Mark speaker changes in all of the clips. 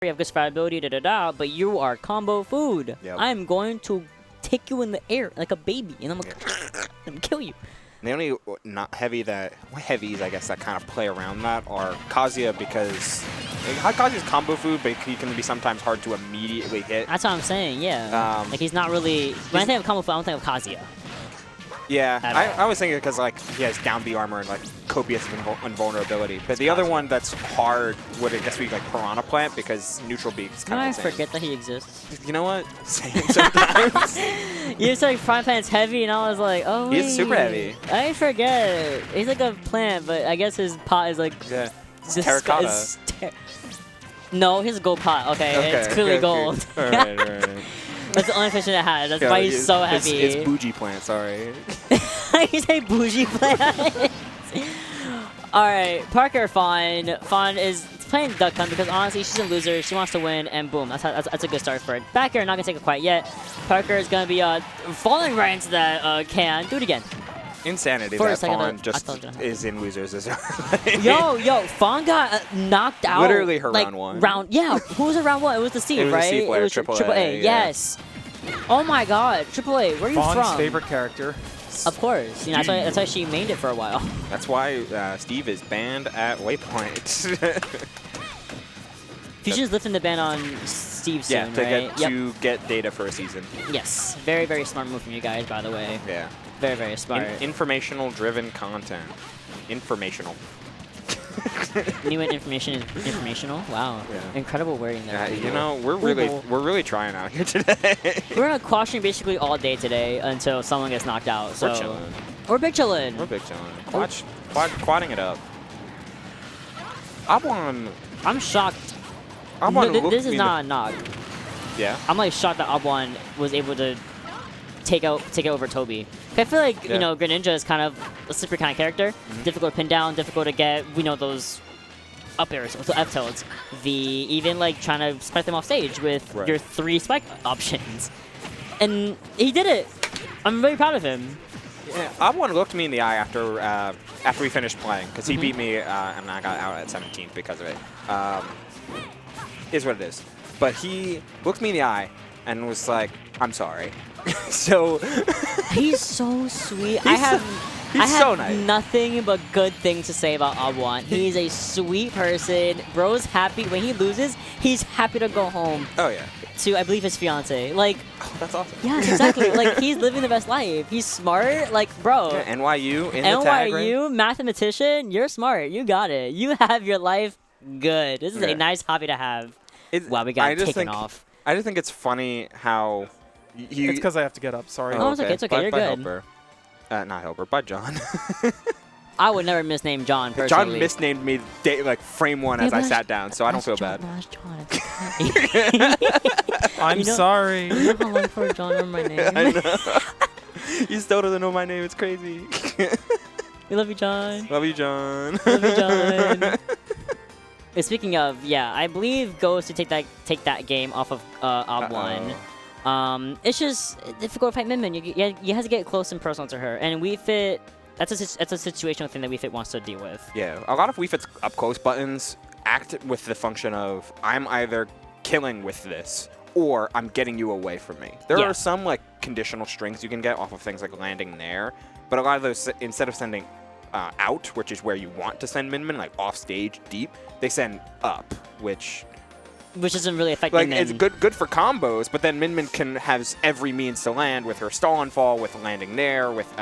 Speaker 1: You have good survivability, but you are combo food.
Speaker 2: Yep.
Speaker 1: I'm going to take you in the air like a baby, and I'm gonna kill you.
Speaker 2: The only heavies, I guess, that kind of play around that are Kazuya, because Kazuya's combo food, but he can be sometimes hard to immediately hit.
Speaker 1: That's what I'm saying, yeah. Like, he's not really... When I think of combo food, I don't think of Kazuya.
Speaker 2: Yeah, I was thinking because, like, he has down B armor and, like, copious invulnerability. But the other one that's hard would, I guess, be, like, Piranha Plant, because neutral B is kind of the same.
Speaker 1: I forget that he exists.
Speaker 2: You know what? Same sometimes.
Speaker 1: You said like, Piranha Plant's heavy, and I was like, oh,
Speaker 2: He's super heavy.
Speaker 1: I forget. He's like a plant, but I guess his pot is, like...
Speaker 2: Yeah. It's terracotta.
Speaker 1: No, his gold pot. Okay, it's clearly gold.
Speaker 2: All right.
Speaker 1: That's the only fish it has. That's why he's so heavy.
Speaker 2: It's bougie plant, sorry.
Speaker 1: You say bougie plant? Alright, parkr Fawn. Fawn is playing Duck Hunt because honestly she's a loser. She wants to win, and boom, that's a good start for it. Back here, not gonna take it quite yet. Parkr is gonna be falling right into that can. Do it again.
Speaker 2: Insanity
Speaker 1: For
Speaker 2: that Fawn just is in losers.
Speaker 1: Yo, Fawn got knocked out.
Speaker 2: Literally her
Speaker 1: like,
Speaker 2: round 1.
Speaker 1: Yeah, who was her round 1? It was the Steve, right?
Speaker 2: It was the Triple A.
Speaker 1: Yes. Oh my God, Triple A. Where are you from?
Speaker 3: Fawn's favorite character.
Speaker 1: Of course. You know, that's why she mained it for a while.
Speaker 2: That's why Steve is banned at Waypoint.
Speaker 1: Fusion's lifting the ban on Steve soon,
Speaker 2: yeah,
Speaker 1: right?
Speaker 2: to get data for a season.
Speaker 1: Yes. Very, very smart move from you guys, by the way.
Speaker 2: Yeah.
Speaker 1: Very, very smart.
Speaker 2: Informational-driven content. Informational.
Speaker 1: New information is informational. Wow. Yeah. Incredible wording there.
Speaker 2: You know, we're really trying out here today.
Speaker 1: We're on Quadstream basically all day today until someone gets knocked out. So
Speaker 2: we're chilling.
Speaker 1: We're big chilling.
Speaker 2: We're big chilling. Quadding it up. Obwan.
Speaker 1: I'm shocked.
Speaker 2: Obwan
Speaker 1: this is not a knock.
Speaker 2: Yeah.
Speaker 1: I'm like shocked that Obwan was able to take it over Toby. I feel like, you know, Greninja is kind of a slippery kind of character. Difficult to pin down, difficult to get, we know, those up airs, so F tilts. Even like trying to spike them off stage with your 3 spike options. And he did it. I'm very proud of him.
Speaker 2: Yeah, Obwan looked me in the eye after we finished playing, because he beat me and I got out at 17th because of it. Is what it is. But he looked me in the eye and was like, I'm sorry. So
Speaker 1: he's so sweet. I have
Speaker 2: so nice.
Speaker 1: Nothing but good things to say about Obwan. He's a sweet person. Bro's happy when he loses. He's happy to go home.
Speaker 2: Oh yeah.
Speaker 1: To I believe his fiance. Like,
Speaker 2: oh, that's awesome.
Speaker 1: Yeah, exactly. Like he's living the best life. He's smart. Like, bro.
Speaker 2: Yeah, NYU in the tag ring.
Speaker 1: NYU mathematician. You're smart. You got it. You have your life good. This is a nice hobby to have. Wow, we got taken off.
Speaker 2: I just think it's funny how.
Speaker 3: It's because I have to get up. Sorry.
Speaker 1: Oh, it's okay. It's okay. You're good.
Speaker 2: HelpR. Not HelpR, but John.
Speaker 1: I would never misname John personally.
Speaker 2: John misnamed me like frame 1 as I sat down, so I don't feel bad.
Speaker 3: I'm sorry.
Speaker 1: You know how long for John remember my name?
Speaker 2: I know. You still doesn't know my name. It's crazy.
Speaker 1: We love you, John.
Speaker 2: Love you, John.
Speaker 1: Love you, John. Speaking of, yeah, I believe goes to take that game off of Obwan. It's just difficult to fight Min Min. You have to get close and personal to her, and Wii Fit. That's a situational thing that Wii Fit wants to deal with.
Speaker 2: Yeah, a lot of Wii Fit's up close buttons act with the function of I'm either killing with this or I'm getting you away from me. There are some like conditional strings you can get off of things like landing there, but a lot of those, instead of sending out, which is where you want to send Min Min, like off stage deep, they send up, which
Speaker 1: doesn't really affect
Speaker 2: like
Speaker 1: Min Min.
Speaker 2: It's good for combos, but then Min Min can have every means to land with her stall and fall, with landing there, with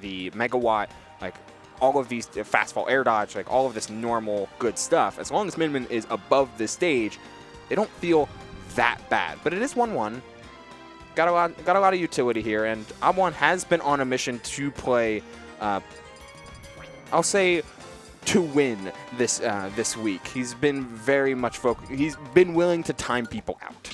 Speaker 2: the megawatt, like all of these fast fall air dodge, like all of this normal good stuff. As long as Min Min is above the stage, they don't feel that bad. But it is 1-1. Got a lot of utility here, and Obwan has been on a mission to play. I'll say to win this week. He's been very much focused. He's been willing to time people out.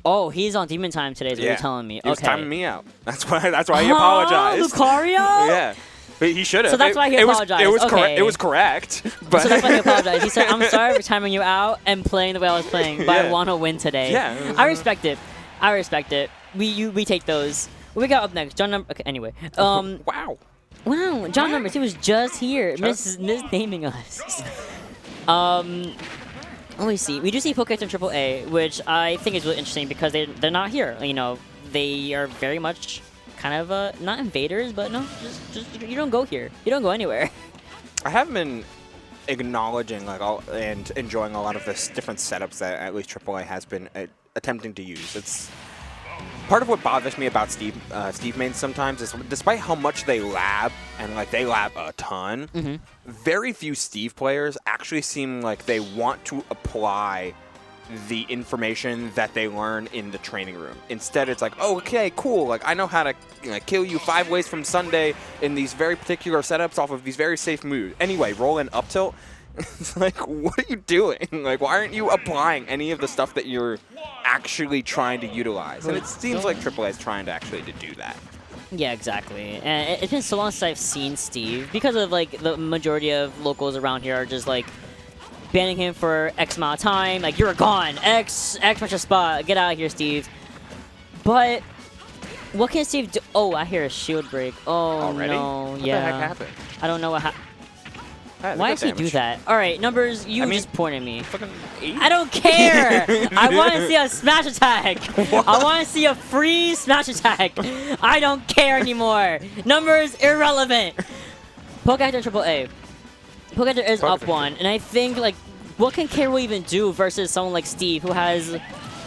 Speaker 1: Oh, he's on demon time today, is what you're telling me.
Speaker 2: He was timing me out. That's why he apologized.
Speaker 1: Lucario?
Speaker 2: Yeah. But he should have.
Speaker 1: So that's why he apologized.
Speaker 2: It was correct. But
Speaker 1: so that's why he apologized. He said, I'm sorry for timing you out and playing the way I was playing, but I want to win today.
Speaker 2: Yeah.
Speaker 1: I respect it. I respect it. We take those. What we got up next? John number... Okay, anyway.
Speaker 2: Wow.
Speaker 1: Wow, John number 2 was just here. Misnaming us. Oh, we see. We do see Pokecactor in AAA, which I think is really interesting because they're not here. You know, they are very much kind of not invaders, but no, just you don't go here. You don't go anywhere.
Speaker 2: I have been acknowledging and enjoying a lot of the different setups that at least AAA has been attempting to use. It's part of what bothers me about Steve mains sometimes is despite how much they lab, and they lab a ton, very few Steve players actually seem like they want to apply the information that they learn in the training room. Instead, it's like, oh, okay, cool. I know how to kill you 5 ways from Sunday in these very particular setups off of these very safe moves. Anyway, roll in up tilt. It's what are you doing? Why aren't you applying any of the stuff that you're actually trying to utilize? And it seems like AAA is trying to actually do that.
Speaker 1: Yeah, exactly. And it's been so long since I've seen Steve because of the majority of locals around here are just banning him for X amount of time. You're gone. X much a spot. Get out of here, Steve. But what can Steve do? Oh, I hear a shield break. Oh,
Speaker 2: already?
Speaker 1: no.
Speaker 2: What
Speaker 1: yeah.
Speaker 2: the heck happened?
Speaker 1: I don't know what happened. Why does he do that? All right, numbers, just point at me.
Speaker 2: Fucking 8?
Speaker 1: I don't care. I want to see a smash attack. I want to see a free smash attack. I don't care anymore. Numbers, irrelevant. Pokecactor AAA. Pokecactor is up 1, and I think what can K. Rool even do versus someone like Steve who has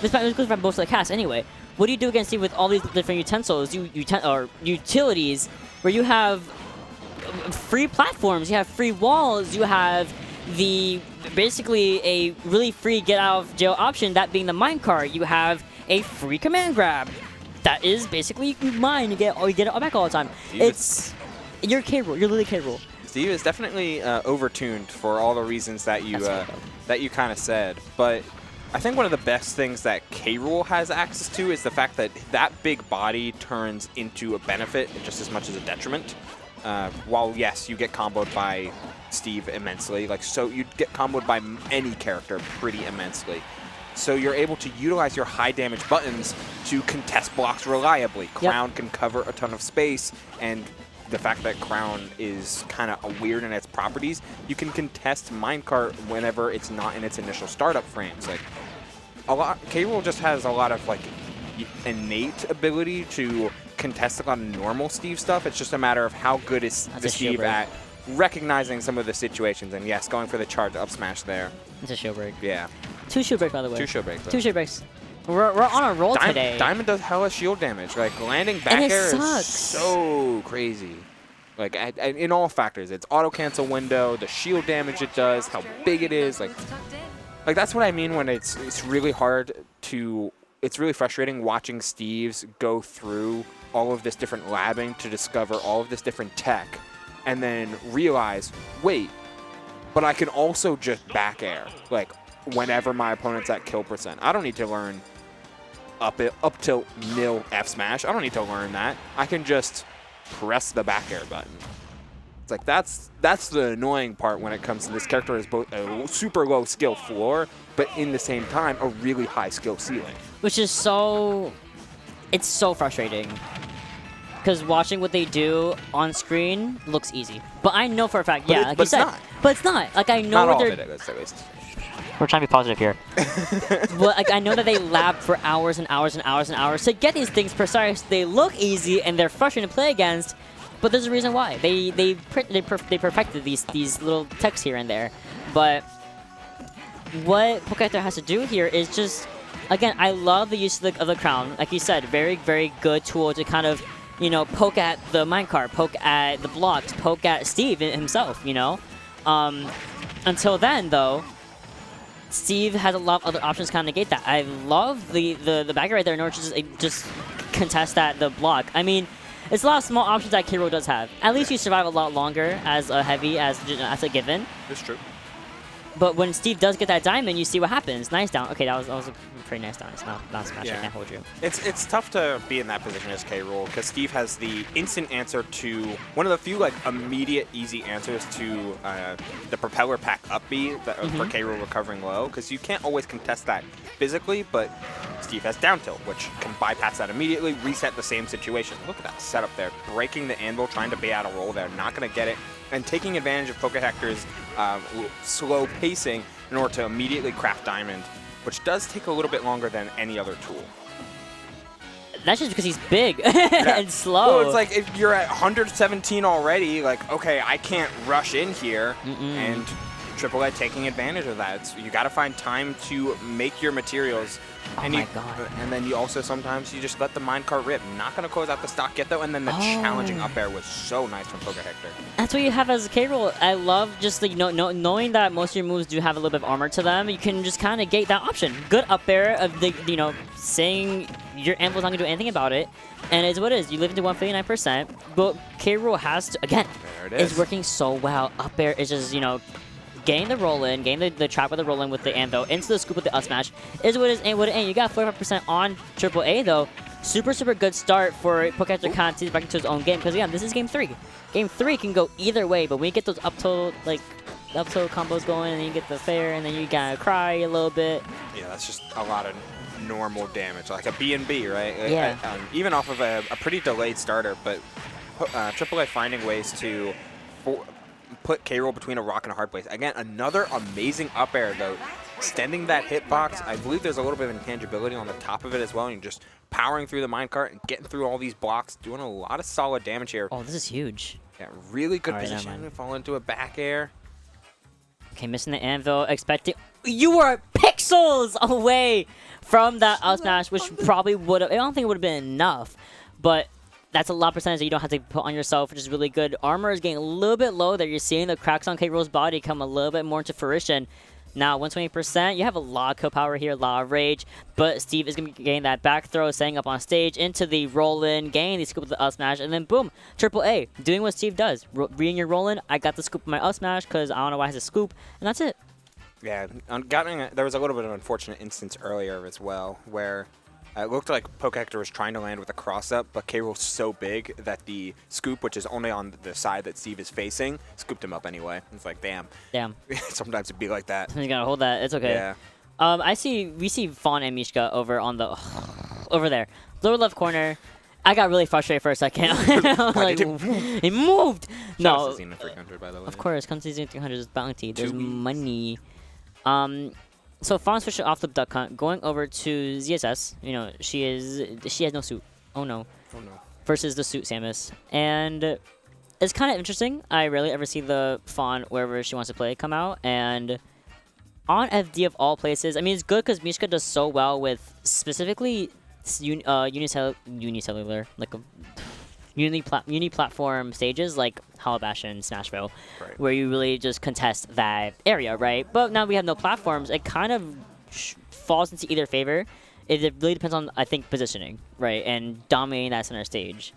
Speaker 1: this goes for most of the cast anyway. What do you do against Steve with all these different utensils, or utilities, where you have free platforms, you have free walls, you have basically a really free get out of jail option, that being the minecart. You have a free command grab that is basically mine. You get it back all the time. You're K. Rool. You're literally K. Rool.
Speaker 2: Steve is definitely overtuned for all the reasons that you kind of said, but I think one of the best things that K. Rool has access to is the fact that that big body turns into a benefit just as much as a detriment. While yes, you get comboed by Steve immensely, so you get comboed by any character pretty immensely. So you're able to utilize your high damage buttons to contest blocks reliably. Crown can cover a ton of space, and the fact that Crown is kind of weird in its properties, you can contest minecart whenever it's not in its initial startup frames. K. Rool just has a lot of innate ability to contest a lot of normal Steve stuff. It's just a matter of how good is Steve at recognizing some of the situations. And yes, going for the charge up smash there.
Speaker 1: It's a shield break.
Speaker 2: Yeah.
Speaker 1: 2 shield breaks, by the way.
Speaker 2: 2 shield breaks.
Speaker 1: 2 shield breaks. We're on a roll today.
Speaker 2: Diamond does hella shield damage. Landing back air is so crazy. In all factors, it's auto cancel window, the shield damage it does, how big it is. That's what I mean when it's really hard to. It's really frustrating watching Steve's go through all of this different labbing to discover all of this different tech, and then realize, wait, but I can also just back air. Whenever my opponent's at kill percent, I don't need to learn up tilt nil F smash. I don't need to learn that. I can just press the back air button. It's that's the annoying part when it comes to this character is both a super low skill floor, but in the same time a really high skill ceiling.
Speaker 1: Which is it's so frustrating. Because watching what they do on screen looks easy. But I know for a fact, but you said. But it's not. I know
Speaker 2: not
Speaker 1: what
Speaker 2: all
Speaker 1: they're...
Speaker 2: of it is, at least.
Speaker 1: We're trying to be positive here. Well, I know that they lab for hours and hours and hours and hours to get these things precise. They look easy and they're frustrating to play against, but there's a reason why. They perfected these little techs here and there. But what Pokecactor has to do here is just, again, I love the use of the crown. Like you said, very, very good tool to kind of, poke at the minecart, poke at the blocks, poke at Steve himself, Until then, though, Steve has a lot of other options to kind of negate that. I love the backer right there in order to just contest the block. I mean, it's a lot of small options that K. Rool does have. At least you survive a lot longer as a heavy, as a given.
Speaker 2: It's true.
Speaker 1: But when Steve does get that diamond, you see what happens. Nice down. Okay, that was a pretty nice down. It's not smash. I can't hold you.
Speaker 2: It's tough to be in that position as K. Rool because Steve has the instant answer to one of the few immediate easy answers to the propeller pack up B for K. Rool recovering low, because you can't always contest that physically, but Steve has down tilt, which can bypass that immediately, reset the same situation. Look at that setup there, breaking the anvil, trying to bait out a roll there, not going to get it, and taking advantage of Pokehector's slow pacing in order to immediately craft diamond, which does take a little bit longer than any other tool.
Speaker 1: That's just because he's big and slow.
Speaker 2: Well, it's like if you're at 117 already, like, okay, I can't rush in here, and AAA taking advantage of that. You got to find time to make your materials.
Speaker 1: Oh
Speaker 2: and
Speaker 1: my god.
Speaker 2: And then you also sometimes you just let the minecart rip. Not going to close out the stock get though, and then the challenging up air was so nice from Pokehector.
Speaker 1: That's what you have as a K-roll. I love just like, knowing that most of your moves do have a little bit of armor to them. You can just kind of gate that option. Good up air of the saying your anvil's not going to do anything about it. And it's what it is. You live into 159%. But K-roll has to, again, it's working so well. Up air is just, getting the roll in, getting the trap with the roll in with the anvil, into the scoop with the up smash is what it is. And you got 45% on AAA though. Super, super good start for Pokehector kind of to back into his own game, because again, this is game 3. Game 3 can go either way, but when you get those up tilt combos going, and then you get the fair, and then you gotta cry a little bit.
Speaker 2: Yeah, that's just a lot of normal damage, like a B&B, right?
Speaker 1: Yeah.
Speaker 2: Even off of a pretty delayed starter, but AAA finding ways to put K-roll between a rock and a hard place. Again, another amazing up air, though. Extending that hitbox. I believe there's a little bit of intangibility on the top of it as well. And just powering through the minecart and getting through all these blocks, doing a lot of solid damage here.
Speaker 1: Oh, this is huge.
Speaker 2: Yeah, really good position. Fall into a back air.
Speaker 1: Okay, missing the anvil. Expecting... You were pixels away from that up smash, which probably would have... I don't think it would have been enough, but... That's a lot of percentage that you don't have to put on yourself, which is really good. Armor is getting a little bit low there. You're seeing the cracks on K-roll's body come a little bit more into fruition. Now, 120%, you have a lot of kill power here, a lot of rage, but Steve is going to be getting that back throw, setting up on stage, into the roll-in, getting the scoop with the up smash, and then boom, AAA, doing what Steve does. Reading your roll-in, I got the scoop with my up smash, because I don't know why it has a scoop, and that's it.
Speaker 2: Yeah, there was a little bit of an unfortunate instance earlier as well, where it looked like Pokehector was trying to land with a cross-up, but K-roll's so big that the scoop, which is only on the side that Steve is facing, scooped him up anyway. It's like, damn.
Speaker 1: Damn.
Speaker 2: Sometimes it'd be like that.
Speaker 1: You gotta hold that. It's okay.
Speaker 2: Yeah.
Speaker 1: We see Fawn and Mishka over on the... over there. Lower left corner. I got really frustrated for a second. Like, it moved! No.
Speaker 2: Xeno 300, by the way.
Speaker 1: Of course, comes to Xeno 300 is bounty. There's money. So Fawn switching off the Duck Hunt, going over to ZSS. She has no suit. Oh no.
Speaker 2: Oh no.
Speaker 1: Versus the suit Samus. And it's kind of interesting. I rarely ever see the Fawn wherever she wants to play come out. And on FD of all places, I mean, it's good because Mishka does so well with specifically unicellular, like a uni-platform stages like Hollow Bastion and Smashville, where you really just contest that area, right? But now we have no platforms. It kind of falls into either favor. It really depends on, I think, positioning, right? And dominating that center stage.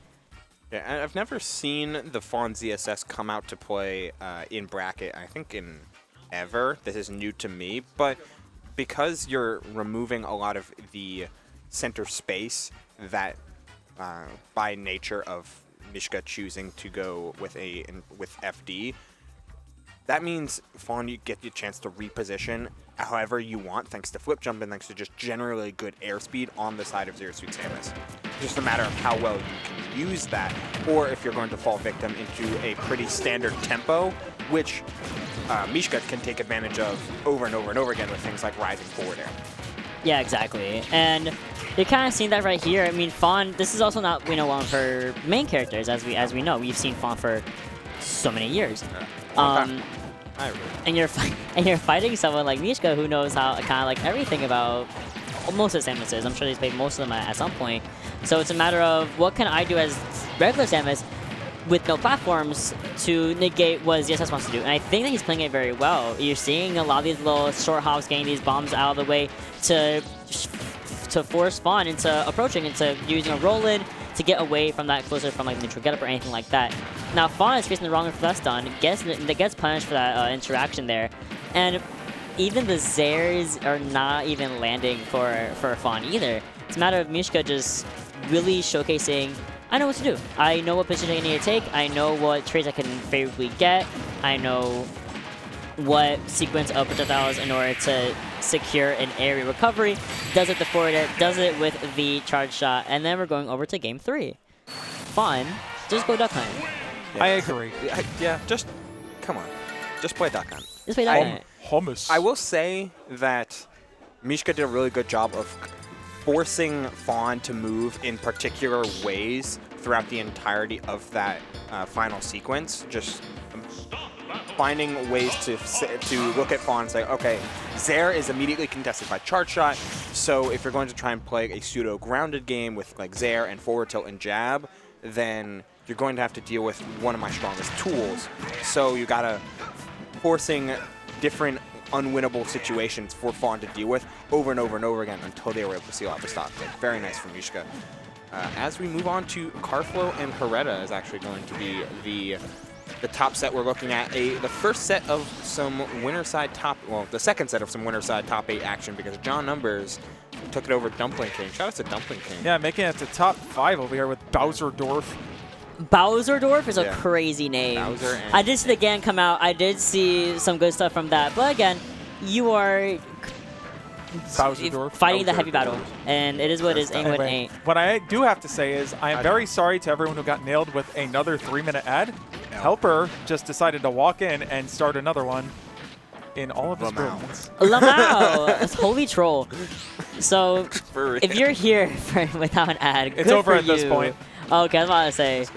Speaker 2: Yeah, I've never seen the Fawn ZSS come out to play in bracket, I think in ever. This is new to me, but because you're removing a lot of the center space that by nature of Mishka choosing to go with FD, that means Fawn, you get the chance to reposition however you want, thanks to flip jump and thanks to just generally good airspeed on the side of Zero Suit Samus. Just a matter of how well you can use that, or if you're going to fall victim into a pretty standard tempo, which Mishka can take advantage of over and over and over again with things like rising forward air.
Speaker 1: Yeah, exactly. And you're kind of seeing that right here. I mean, Fawn, this is also not, one of her main characters, as we know. We've seen Fawn for so many years. And you're fighting someone like Mishka who knows how kind of like everything about most of Samuses. I'm sure he's played most of them at some point. So it's a matter of what can I do as regular Samus with no platforms to negate what ZSS wants to do. And I think that he's playing it very well. You're seeing a lot of these little short hops getting these bombs out of the way to force Fawn into approaching, into using a roll-in to get away from that closer from like neutral get-up or anything like that. Now Fawn is facing the wrong for that stun, gets punished for that interaction there. And even the Zairs are not even landing for Fawn either. It's a matter of Mishka just really showcasing, I know what to do. I know what position I need to take. I know what trades I can favorably get. I know what sequence of projectiles in order to secure an area recovery. Does it the forward air, does it with the charge shot, and then we're going over to game 3. Fun. Just go Duck Hunt.
Speaker 3: Yeah. I agree.
Speaker 2: Yeah, just come on. Just play Duck Hunt.
Speaker 1: Just play Duck Hunt.
Speaker 3: Hummus.
Speaker 2: I will say that Mishka did a really good job of forcing Fawn to move in particular ways throughout the entirety of that final sequence. Just finding ways to look at Fawn and say, okay, Zair is immediately contested by Charge Shot, so if you're going to try and play a pseudo-grounded game with like Zair and forward tilt and jab, then you're going to have to deal with one of my strongest tools. So you gotta forcing different unwinnable situations for Fawn to deal with over and over and over again until they were able to seal out the stock pick. Very nice from Mishka. As we move on to Karflo and Hareta is actually going to be the top set we're looking at. The first set of some winner side top, well, the second set of some winner side top 8 action because John Numbers took it over Dumpling King. Shout out to Dumpling King.
Speaker 3: Yeah, making it to top 5 over here with Bowserdorf.
Speaker 1: Bowserdorf is a crazy name.
Speaker 2: Bowser and
Speaker 1: I did see the GAN come out. I did see some good stuff from that. But again, you are
Speaker 3: Bowserdorf.
Speaker 1: fighting the heavy battle. And it is what it is, ain't what it ain't.
Speaker 3: What I do have to say is I am very sorry to everyone who got nailed with another 3-minute ad. HelpR just decided to walk in and start another one in all of his brilliance.
Speaker 1: Lamau! That's holy troll. So, if you're here without an ad,
Speaker 3: it's over at this point.
Speaker 1: Okay, I was about to say.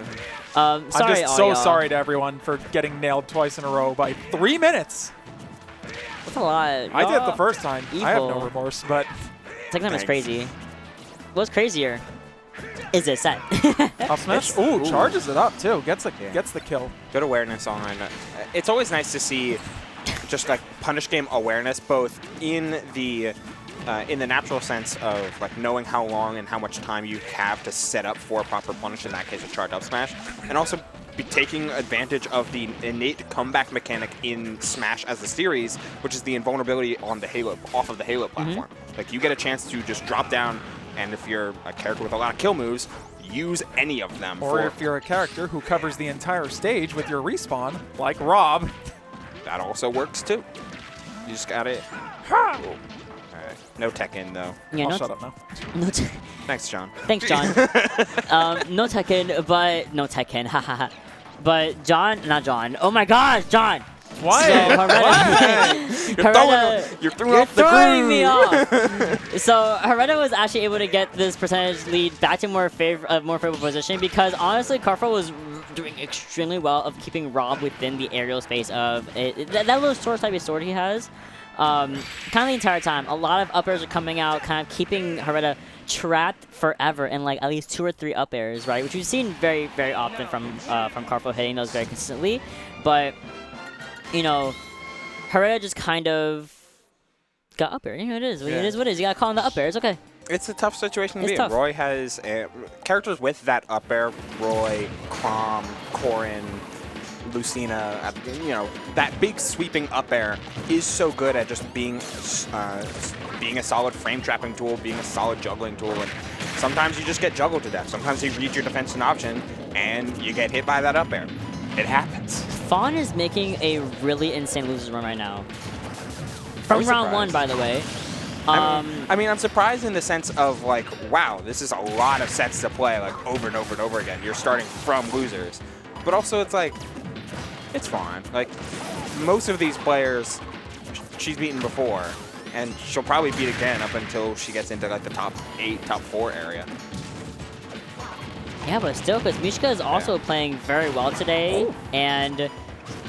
Speaker 3: I'm
Speaker 1: sorry,
Speaker 3: just so sorry to everyone for getting nailed twice in a row by 3 minutes.
Speaker 1: That's a lot.
Speaker 3: I did it the first time.
Speaker 1: Evil.
Speaker 3: I have no remorse, but
Speaker 1: second time is crazy. What's crazier is this set.
Speaker 3: Up smash. Ooh, charges it up too. Gets the kill.
Speaker 2: Good awareness on. It's always nice to see just like punish game awareness, both in the natural sense of like knowing how long and how much time you have to set up for a proper punish, in that case a charge up smash, and also be taking advantage of the innate comeback mechanic in Smash as a series, which is the invulnerability on the Halo, off of the Halo platform. Like you get a chance to just drop down, and if you're a character with a lot of kill moves, use any of them.
Speaker 3: Or if you're a character who covers the entire stage with your respawn, like Rob.
Speaker 2: That also works too. You just got it. No tech in though.
Speaker 1: Yeah,
Speaker 3: I'll shut up now.
Speaker 1: No
Speaker 2: Thanks, John.
Speaker 1: Thanks, John. No Tekken, but no Tekken. Haha. But John, not John. Oh my gosh, John.
Speaker 3: What?
Speaker 1: So Hareta,
Speaker 2: you're throwing
Speaker 1: me off. So Hareta was actually able to get this percentage lead back to more favorable position because honestly, Karflo was doing extremely well of keeping Rob within the aerial space of it. That little sword type of sword he has. Kind of the entire time, a lot of up airs are coming out, kind of keeping Hareta trapped forever in like at least 2 or 3 up airs, right? Which we've seen very, very often from Karflo hitting those very consistently. But you know, Hareta just kind of got up air. You know, it is what it is. You gotta call in the up air. It's okay.
Speaker 2: It's a tough situation to be in.
Speaker 1: Tough.
Speaker 2: Roy has characters with that up air. Roy, Crom, Corrin, Lucina, you know, that big sweeping up air is so good at just being a solid frame trapping tool, being a solid juggling tool, and sometimes you just get juggled to death. Sometimes you read your defense and option, and you get hit by that up air. It happens.
Speaker 1: Fawn is making a really insane losers run right now. From round 1, by the way.
Speaker 2: I mean, I'm surprised in the sense of like, wow, this is a lot of sets to play like over and over and over again. You're starting from losers, but also it's like, it's fine. Like, most of these players, she's beaten before, and she'll probably beat again up until she gets into like the top 8, top 4 area.
Speaker 1: Yeah, but still, because Mishka is also playing very well today, and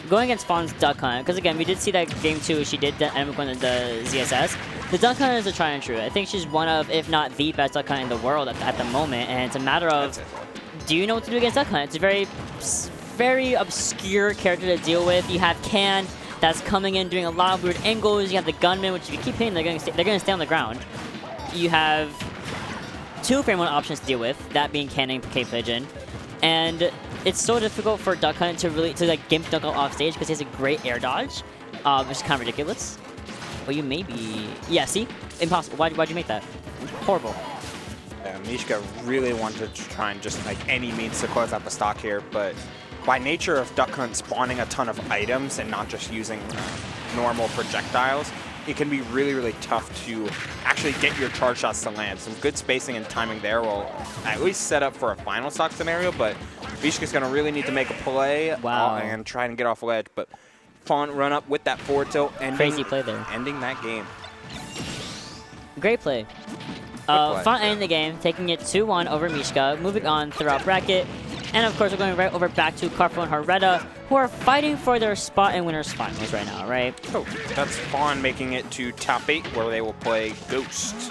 Speaker 1: going against Fawn's Duck Hunt, because again, we did see that game 2, she did end up going the ZSS. The Duck Hunt is a try and true. I think she's one of, if not the best Duck Hunt in the world at the moment, and it's a matter of, do you know what to do against Duck Hunt? It's a very, very obscure character to deal with. You have Can that's coming in doing a lot of weird angles. You have the Gunman, which if you keep hitting, they're going to stay on the ground. You have 2 frame 1 options to deal with, that being Canning and Pigeon. And it's so difficult for Duck Hunt to really like gimp Duck Hunt off stage because he has a great air dodge, which is kind of ridiculous. Well, you may be... Yeah, see? Impossible. Why'd you make that? Horrible.
Speaker 2: Yeah, Mishka really wanted to try and just like any means to close out the stock here, but by nature of Duck Hunt spawning a ton of items and not just using normal projectiles, it can be really, really tough to actually get your charge shots to land. Some good spacing and timing there will at least set up for a final stock scenario, but Mishka's going to really need to make a play and try and get off ledge. But Fawn run up with that forward tilt,
Speaker 1: Crazy play there.
Speaker 2: Ending that game.
Speaker 1: Great play. Fawn ending the game, taking it 2-1 over Mishka, moving on throughout bracket. And of course, we're going right over back to Karflo and Hareta, who are fighting for their spot in Winners Finals right now, right?
Speaker 2: Oh, that's Fawn making it to top 8, where they will play Ghost.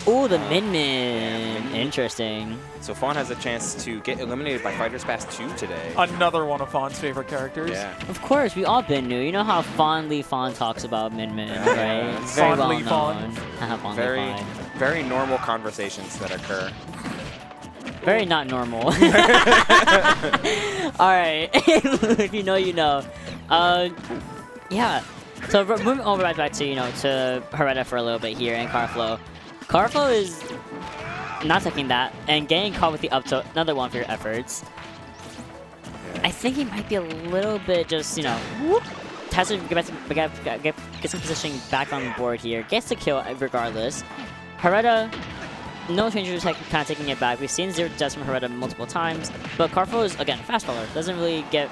Speaker 1: Ooh, the Min-Min. Interesting.
Speaker 2: So Fawn has a chance to get eliminated by Fighters Pass 2 today.
Speaker 3: Another one of Fawn's favorite characters.
Speaker 2: Yeah.
Speaker 1: Of course, we all been new. You know how fondly Fawn talks about Min-Min, right? It's very
Speaker 3: Fondly
Speaker 1: well known. Fondly
Speaker 2: Very,
Speaker 1: Fawn.
Speaker 2: very normal conversations that occur.
Speaker 1: Very not normal. All right, if you know, you know. Yeah. So moving over back to to Hareta for a little bit here and Karflo. Karflo is not taking that and getting caught with the up tilt. Another one for your efforts. Yeah. I think he might be a little bit just has to get some positioning back on the board here. Gets the kill regardless. Hareta. No changes, kind of taking it back. We've seen 0 deaths from Hareta multiple times, but Karflo is again fast faller. Doesn't really get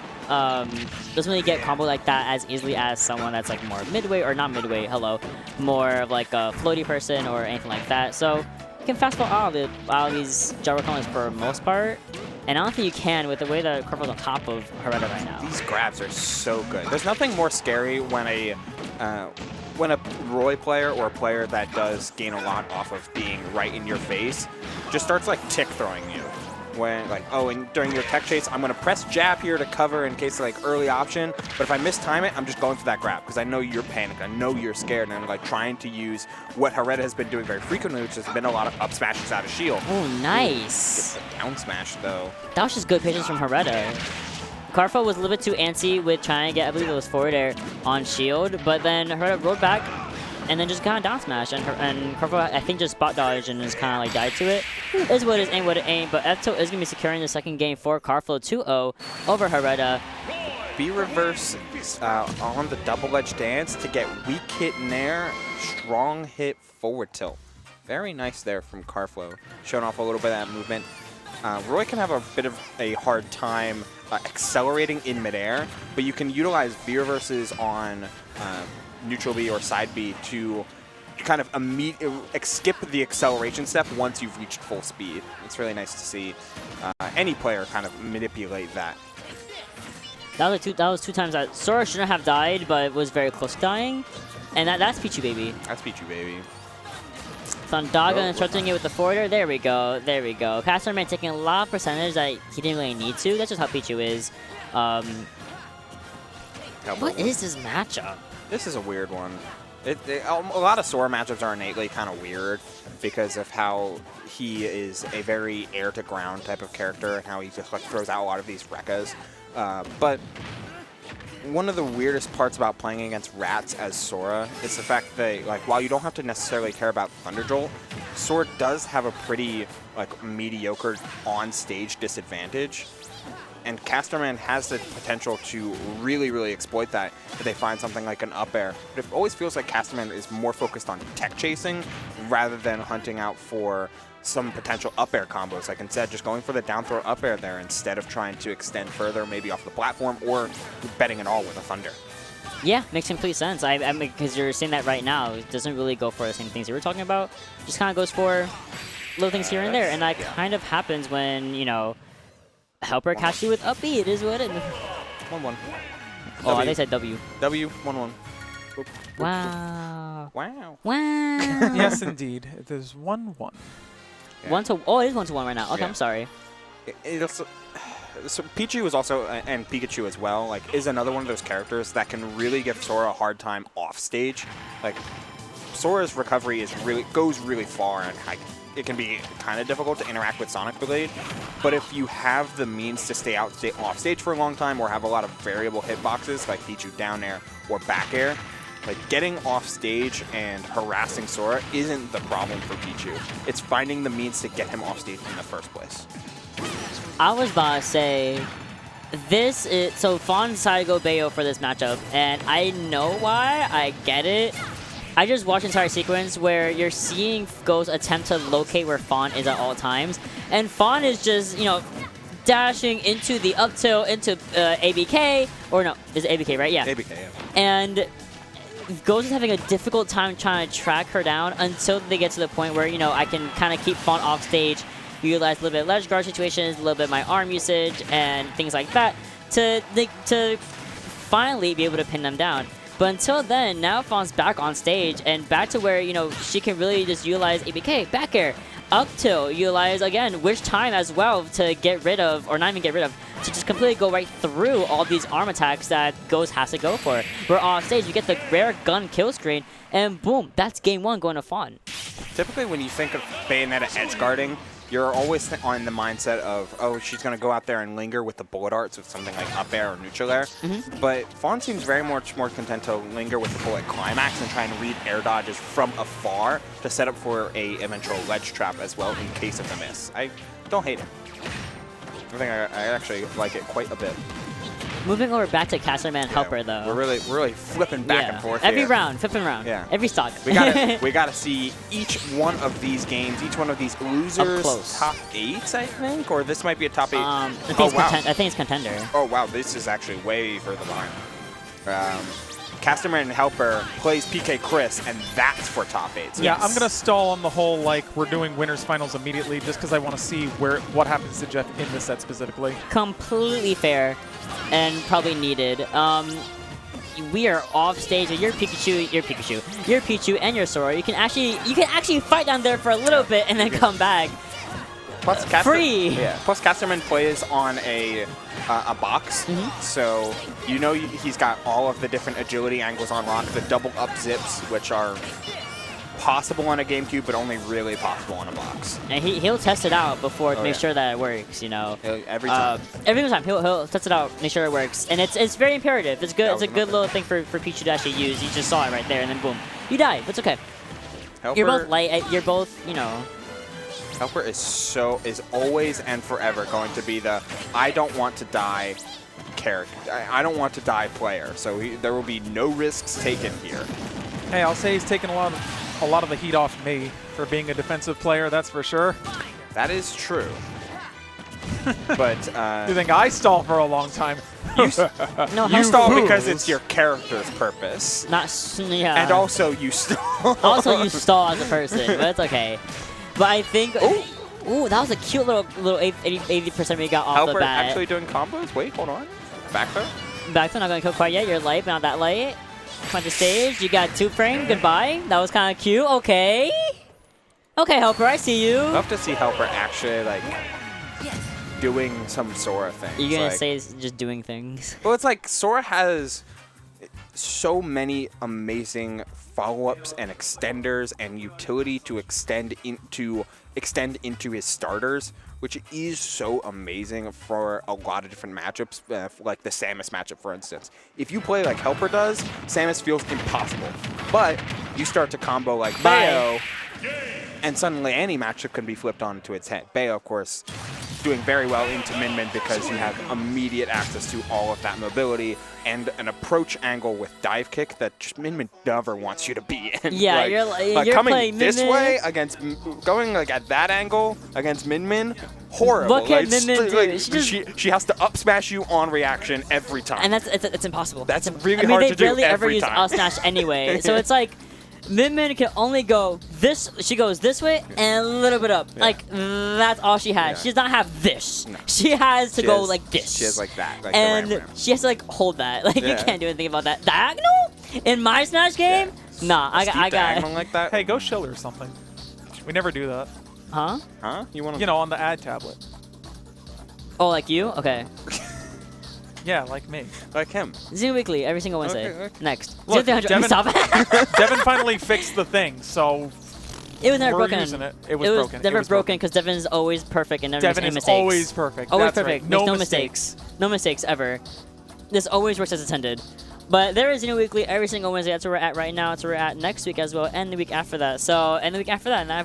Speaker 1: combo like that as easily as someone that's like more midway or not midway. Hello, more of like a floaty person or anything like that. So you can fast fall out of these gyro combos for the most part, and I don't think you can with the way that Karflo's on top of Hareta right now.
Speaker 2: These grabs are so good. There's nothing more scary when a Roy player or a player that does gain a lot off of being right in your face just starts like tick throwing you. When like, oh, and during your tech chase, I'm going to press jab here to cover in case of like early option, but if I mistime it, I'm just going for that grab because I know you're panicked, I know you're scared, and I'm like trying to use what Hareta has been doing very frequently, which has been a lot of up smashes out of shield.
Speaker 1: Oh, nice.
Speaker 2: Gets the down smash though.
Speaker 1: That was just good patience from Hareta. Karflo was a little bit too antsy with trying to get, I believe it was forward air on shield, but then Hareta rolled back and then just kind of down smash, and Karflo, I think, just spot dodged and just kind of like died to it. Is what it is, ain't what it ain't, but F2 is going to be securing the second game for Karflo 2-0 over Hareta.
Speaker 2: B reverse on the double edge dance to get weak hit nair, strong hit forward tilt. Very nice there from Karflo, showing off a little bit of that movement. Roy can have a bit of a hard time accelerating in midair, but you can utilize B reverses on neutral B or side B to kind of skip the acceleration step once you've reached full speed. It's really nice to see any player kind of manipulate that.
Speaker 1: That was two times that Sora shouldn't have died, but was very close to dying, and that's Pichu baby.
Speaker 2: That's Pichu baby.
Speaker 1: Thundaga interrupting it with the forwarder. There we go. There we go. Caststarman taking a lot of percentage that he didn't really need to. That's just how Pichu is. What is this matchup?
Speaker 2: This is a weird one. A lot of Sora matchups are innately kind of weird because of how he is a very air-to-ground type of character and how he just like throws out a lot of these Rekkas. But one of the weirdest parts about playing against Rats as Sora is the fact that, like, while you don't have to necessarily care about Thunder Jolt, Sora does have a pretty, like, mediocre on-stage disadvantage. And Caststarman has the potential to really, really exploit that if they find something like an up air. But it always feels like Caststarman is more focused on tech chasing rather than hunting out for some potential up air combos. Like instead, just going for the down throw up air there instead of trying to extend further, maybe off the platform, or betting it all with a Thunder.
Speaker 1: Yeah, makes complete sense. I mean, because you're seeing that right now. It doesn't really go for the same things you were talking about. Just kind of goes for little things here and there. And that kind of happens when, you know, HelpR catch you with up B. It is what it is.
Speaker 2: 1-1.
Speaker 1: Oh, they said W.
Speaker 2: W, 1-1.
Speaker 1: Wow.
Speaker 2: Wow.
Speaker 1: Wow.
Speaker 3: Yes, indeed. It is 1-1.
Speaker 1: Yeah. Oh, it is 1-1 right now. Okay, I'm sorry.
Speaker 2: So Pichu is also, and Pikachu as well, like, is another one of those characters that can really give Sora a hard time off stage. Like, Sora's recovery goes really far, and like, it can be kind of difficult to interact with Sonic Blade. But if you have the means to stay off stage for a long time, or have a lot of variable hitboxes like Pichu down air or back air, like getting off stage and harassing Sora isn't the problem for Pichu. It's finding the means to get him off stage in the first place.
Speaker 1: I was about to say, so Fawn decided to go Bayo for this matchup, and I know why, I get it. I just watched an entire sequence where you're seeing Ghost attempt to locate where Fawn is at all times, and Fawn is just, you know, dashing into the up tilt into ABK, or no, is it ABK, right? Yeah.
Speaker 2: ABK, yeah.
Speaker 1: And Ghost is having a difficult time trying to track her down until they get to the point where, you know, I can kind of keep Fawn off stage, utilize a little bit of ledge guard situations, a little bit of my arm usage, and things like that to finally be able to pin them down. But until then, now Fawn's back on stage and back to where, you know, she can really just utilize ABK, back air, up tilt, utilize, again, Wish Time as well to get rid of, or not even get rid of, to just completely go right through all these arm attacks that Ghost has to go for. We're off stage, you get the rare gun kill screen, and boom, that's game 1 going to Fawn.
Speaker 2: Typically when you think of Bayonetta edge guarding, you're always on the mindset of, oh, she's going to go out there and linger with the bullet arts with something like up air or neutral air. But Fawn seems very much more content to linger with the bullet climax and try and read air dodges from afar to set up for a eventual ledge trap as well in case of a miss. I don't hate it. I think I actually like it quite a bit.
Speaker 1: Moving over back to Caststarman HelpR though.
Speaker 2: We're really flipping back and forth
Speaker 1: every
Speaker 2: here.
Speaker 1: round, flipping round.
Speaker 2: Yeah.
Speaker 1: Every stock.
Speaker 2: We gotta see each one of these games, each one of these losers top 8s, I think, or this might be a top 8.
Speaker 1: I think it's contender.
Speaker 2: Oh wow, this is actually way further behind. Caststarman and HelpR plays PkChris, and that's for top 8s.
Speaker 3: Yeah, I'm gonna stall on the whole like we're doing winners finals immediately just because I want to see what happens to Jeff in this set specifically.
Speaker 1: Completely fair, and probably needed. We are off stage. Your Pichu, and your Sora. You can actually fight down there for a little bit and then come back.
Speaker 2: Plus,
Speaker 1: free.
Speaker 2: Yeah. Plus, Caststarman plays on a box, so you know he's got all of the different agility angles on lock. The double up zips, which are possible on a GameCube, but only really possible on a box.
Speaker 1: And he'll test it out before to make sure that it works. You know,
Speaker 2: every time.
Speaker 1: Every time he'll test it out, make sure it works, and it's very imperative. It's good. It's a good little thing for Pichu to actually use. You just saw it right there, and then boom, you died. It's okay. You're both light. You're both, you know.
Speaker 2: HelpR is always and forever going to be the I don't want to die character. I don't want to die player. So there will be no risks taken here.
Speaker 3: Hey, I'll say he's taken a lot of the heat off me for being a defensive player. That's for sure.
Speaker 2: That is true. But
Speaker 3: you think I stall for a long time?
Speaker 2: You stall because it's your character's purpose. And also you stall.
Speaker 1: Also you stall as a person, but it's okay. But I think, ooh, that was a cute little 80% we got off the bat.
Speaker 2: HelpR actually doing combos? Wait, hold on. Back throw?
Speaker 1: Back throw, not going to kill quite yet. You're light, but not that light. Come on the stage. You got 2 frame. Goodbye. That was kind of cute. Okay. Okay, HelpR, I see you.
Speaker 2: I'd love to see HelpR actually, like, doing some Sora things.
Speaker 1: You're going to say it's just doing things?
Speaker 2: Well, it's like Sora has so many amazing follow-ups and extenders and utility to extend into his starters, which is so amazing for a lot of different matchups, like the Samus matchup, for instance. If you play like HelpR does, Samus feels impossible. But you start to combo like Bayo, and suddenly any matchup can be flipped onto its head. Bayo, of course, doing very well into Min because you have immediate access to all of that mobility and an approach angle with dive kick that just Min never wants you to be in.
Speaker 1: Yeah,
Speaker 2: like,
Speaker 1: you're
Speaker 2: coming
Speaker 1: playing
Speaker 2: this way against going like at that angle against Min, horrible.
Speaker 1: What can Min do?
Speaker 2: She has to up smash you on reaction every time.
Speaker 1: And it's impossible.
Speaker 2: That's really hard to do every time.
Speaker 1: They barely ever use up smash anyway, so it's like Min can only go this. She goes this way and a little bit up. Yeah. Like that's all she has. She does not have this. No. She has to go like this.
Speaker 2: She has like that. Like
Speaker 1: and she has to like hold that. Like you can't do anything about that. Diagonal in my Smash game? Nah, I got
Speaker 2: like that.
Speaker 3: Hey, go shill or something. We never do that.
Speaker 1: Huh?
Speaker 2: Huh? You want to?
Speaker 3: You know, on the ad tablet.
Speaker 1: Oh, like you? Okay.
Speaker 3: Yeah, like me.
Speaker 2: Like him.
Speaker 1: Xeno Weekly, every single Wednesday.
Speaker 2: Okay.
Speaker 1: Next.
Speaker 3: Look,
Speaker 1: Devin, stop.
Speaker 3: Devin finally fixed the thing, so
Speaker 1: it was never broken.
Speaker 3: Using it. It was broken.
Speaker 1: Never broken because Devin's always perfect and never makes any mistakes.
Speaker 3: Devin is always perfect.
Speaker 1: Always
Speaker 3: That's
Speaker 1: perfect.
Speaker 3: Right.
Speaker 1: Makes
Speaker 3: No
Speaker 1: mistakes. No mistakes ever. This always works as intended. But there is Xeno Weekly every single Wednesday. That's where we're at right now. That's where we're at next week as well, and the week after that. And the week after that, and I'll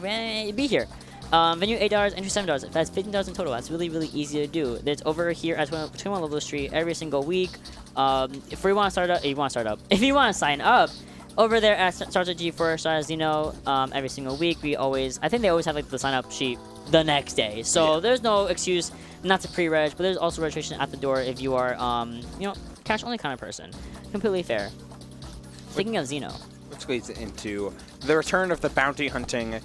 Speaker 1: be here. Venue $8, entry $7. That's $15 in total. That's really, really easy to do. It's over here at 21 Level Street every single week. If you want to sign up, over there at Starter G4 Xeno, every single week, I think they always have like the sign up sheet the next day. So there's no excuse not to pre-reg, but there's also registration at the door if you are, cash only kind of person. Completely fair. Speaking of Xeno.
Speaker 2: Which leads into the return of the bounty hunting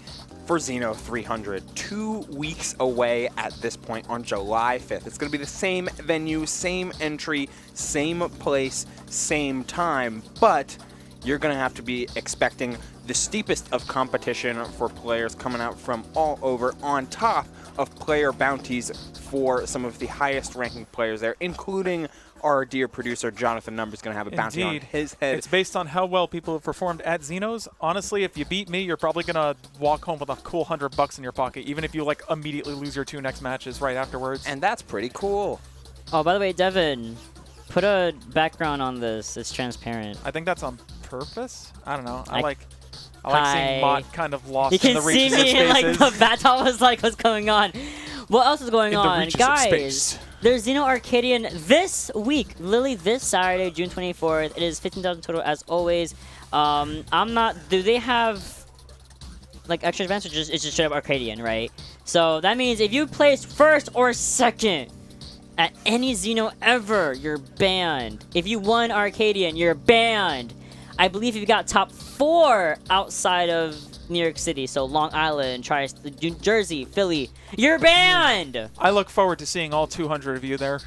Speaker 2: for Xeno300. 2 weeks away at this point on July 5th. It's going to be the same venue, same entry, same place, same time, but you're going to have to be expecting the steepest of competition for players coming out from all over, on top of player bounties for some of the highest ranking players there, including our dear producer Jonathan Number's going to have a bounty on his head.
Speaker 3: It's based on how well people have performed at Xenos. Honestly, if you beat me, you're probably going to walk home with a cool $100 in your pocket, even if you like immediately lose your 2 next matches right afterwards.
Speaker 2: And that's pretty cool.
Speaker 1: Oh, by the way, Devin, put a background on this. It's transparent.
Speaker 3: I think that's on purpose. I don't know. I like
Speaker 1: Hi.
Speaker 3: seeing Mott kind of lost
Speaker 1: You
Speaker 3: in the
Speaker 1: can see
Speaker 3: reaches of
Speaker 1: me
Speaker 3: spaces.
Speaker 1: like the battle was like, what's going on? What else is going
Speaker 3: In the
Speaker 1: on?
Speaker 3: reaches of
Speaker 1: Guys,
Speaker 3: space.
Speaker 1: there's Xeno Arcadian this week, literally this Saturday, June 24th. It is 15,000 total as always. Do they have like extra events or it's just straight up Arcadian, right? So that means if you place first or second at any Xeno ever, you're banned. If you won Arcadian, you're banned. I believe if you got top 4 outside of New York City, so Long Island, New Jersey, Philly, you're banned!
Speaker 3: I look forward to seeing all 200 of you there.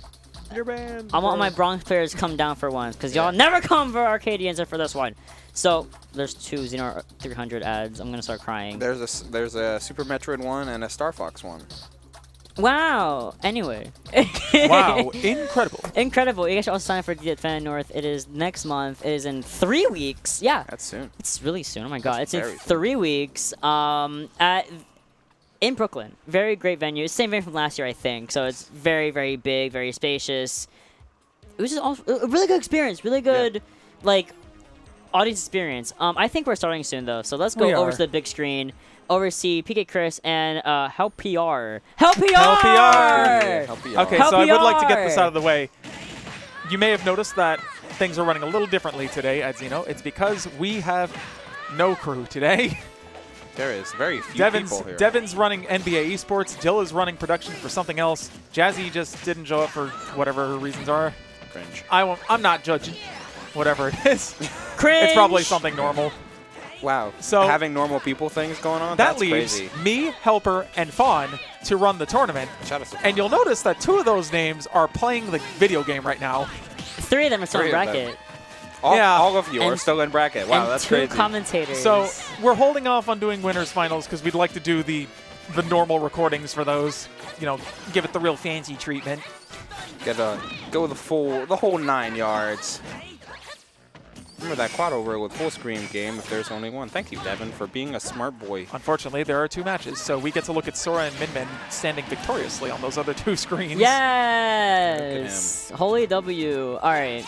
Speaker 2: You're banned.
Speaker 1: I want my Bronx players to come down for once, because y'all never come for Arcadians or for this one. So, there's 2 Xeno 300 ads. I'm going to start crying.
Speaker 2: There's a Super Metroid one and a Star Fox one.
Speaker 1: Wow. Anyway.
Speaker 3: Wow, incredible.
Speaker 1: Incredible. You guys should also sign up for Fan North. It is next month. It is in 3 weeks. Yeah.
Speaker 2: That's soon.
Speaker 1: It's really soon. Oh my god.
Speaker 2: That's
Speaker 1: It's in
Speaker 2: very
Speaker 1: 3 weeks. In Brooklyn. Very great venue. It's the same venue from last year, I think. So it's very, very big, very spacious. It was just also a really good experience. Really good, like, audience experience. I think we're starting soon, though. So let's go over to the big screen. Oversee PkChris and HelpR. HelpR!
Speaker 3: Okay, so I would like to get this out of the way. You may have noticed that things are running a little differently today at Xeno. It's because we have no crew today.
Speaker 2: There is very few people here.
Speaker 3: Devin's running NBA esports. Jill is running production for something else. Jazzy just didn't show up for whatever her reasons are.
Speaker 2: Cringe.
Speaker 3: I'm not judging whatever it is.
Speaker 1: Cringe!
Speaker 3: It's probably something normal.
Speaker 2: Wow.
Speaker 3: So
Speaker 2: having normal people things going on?
Speaker 3: That
Speaker 2: That's
Speaker 3: leaves
Speaker 2: crazy.
Speaker 3: me, HelpR, and Fawn to run the tournament. And you'll notice that 2 of those names are playing the video game right now.
Speaker 1: 3 of them are still in
Speaker 2: 3 of them.
Speaker 1: bracket.
Speaker 2: All of you are
Speaker 1: And-
Speaker 2: still in bracket. Wow,
Speaker 1: And
Speaker 2: that's
Speaker 1: 2
Speaker 2: crazy.
Speaker 1: commentators.
Speaker 3: So we're holding off on doing winners finals because we'd like to do the normal recordings for those. You know, give it the real fancy treatment.
Speaker 2: Gotta go the whole 9 yards. Remember that quad over with full screen game if there's only one. Thank you, Devin, for being a smart boy.
Speaker 3: Unfortunately, there are 2 matches, so we get to look at Sora and Min standing victoriously on those other 2 screens.
Speaker 1: Yes! Holy W. All right.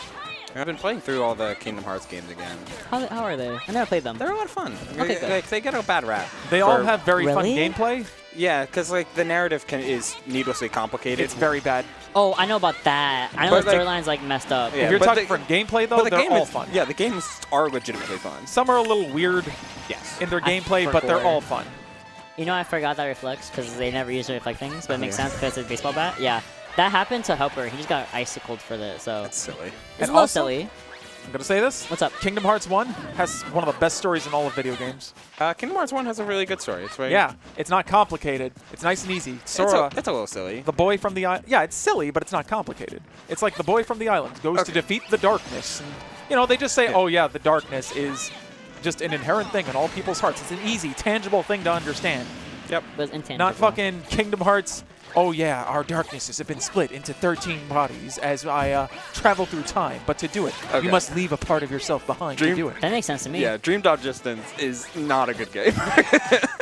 Speaker 2: I've been playing through all the Kingdom Hearts games again.
Speaker 1: How are they? I never played them.
Speaker 2: They're a lot of fun.
Speaker 1: Okay, good.
Speaker 2: They get a bad rap.
Speaker 3: They all have very fun
Speaker 1: Really?
Speaker 3: gameplay.
Speaker 2: Yeah, because like the narrative is needlessly complicated.
Speaker 3: It's very bad.
Speaker 1: Oh, I know about that. I know
Speaker 2: But,
Speaker 1: the
Speaker 2: like-
Speaker 1: storyline's like messed up.
Speaker 2: Yeah,
Speaker 3: If you're
Speaker 2: but
Speaker 3: talking
Speaker 2: the-
Speaker 3: from gameplay, though,
Speaker 2: But the
Speaker 3: they're
Speaker 2: game
Speaker 3: all
Speaker 2: is
Speaker 3: fun.
Speaker 2: Yeah, the games are legitimately fun.
Speaker 3: Some are a little weird
Speaker 2: Yes.
Speaker 3: in their
Speaker 1: I
Speaker 3: gameplay, but they're
Speaker 2: prefer-
Speaker 3: all fun.
Speaker 1: You know, I forgot that reflects because they never use to reflect things, but it makes sense because it's a baseball bat. Yeah, that happened to HelpR. He just got icicled for this, so
Speaker 2: That's silly.
Speaker 1: it's
Speaker 3: And
Speaker 1: a little
Speaker 3: also-
Speaker 1: silly.
Speaker 3: I'm going to say this.
Speaker 1: What's up?
Speaker 3: Kingdom Hearts 1 has one of the best stories in all of video games.
Speaker 2: Kingdom Hearts 1 has a really good story. It's very
Speaker 3: Yeah, it's not complicated. It's nice and easy. Sora,
Speaker 2: It's a little silly.
Speaker 3: the boy from the island. Yeah, it's silly, but it's not complicated. It's like the boy from the island goes to
Speaker 2: Okay.
Speaker 3: defeat the darkness. And, you know, they just say, oh, yeah, the darkness is just an inherent thing in all people's hearts. It's an easy, tangible thing to understand.
Speaker 2: Yep.
Speaker 1: But it's intangible.
Speaker 3: Not fucking Kingdom Hearts. Oh yeah, our darknesses have been split into 13 bodies as I travel through time. But to do it,
Speaker 2: Okay.
Speaker 3: you must leave a part of yourself behind to do it.
Speaker 1: That makes sense to me.
Speaker 2: Yeah, Dream Dodge Distance is not a good game.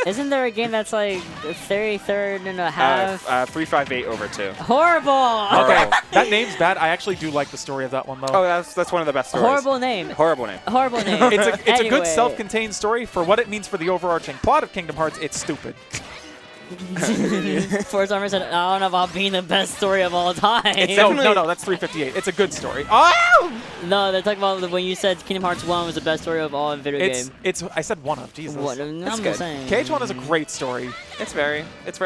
Speaker 1: Isn't there a game that's like 33rd and a half?
Speaker 2: 358/2.
Speaker 1: Horrible!
Speaker 3: Okay, that name's bad. I actually do like the story of that one though.
Speaker 2: Oh, that's one of the best stories.
Speaker 1: Horrible name.
Speaker 2: Horrible name.
Speaker 1: Horrible name.
Speaker 3: It's a good
Speaker 1: Anyway.
Speaker 3: self-contained story for what it means for the overarching plot of Kingdom Hearts. It's stupid.
Speaker 1: Force Armor said, I don't know about being the best story of all time.
Speaker 3: No, that's 358. It's a good story. Oh!
Speaker 1: No, they're talking about when you said Kingdom Hearts 1 was the best story of all video game.
Speaker 3: I said one of, Jesus.
Speaker 2: That's
Speaker 1: I'm
Speaker 2: good.
Speaker 1: saying.
Speaker 3: KH1 is a great story.
Speaker 2: It's very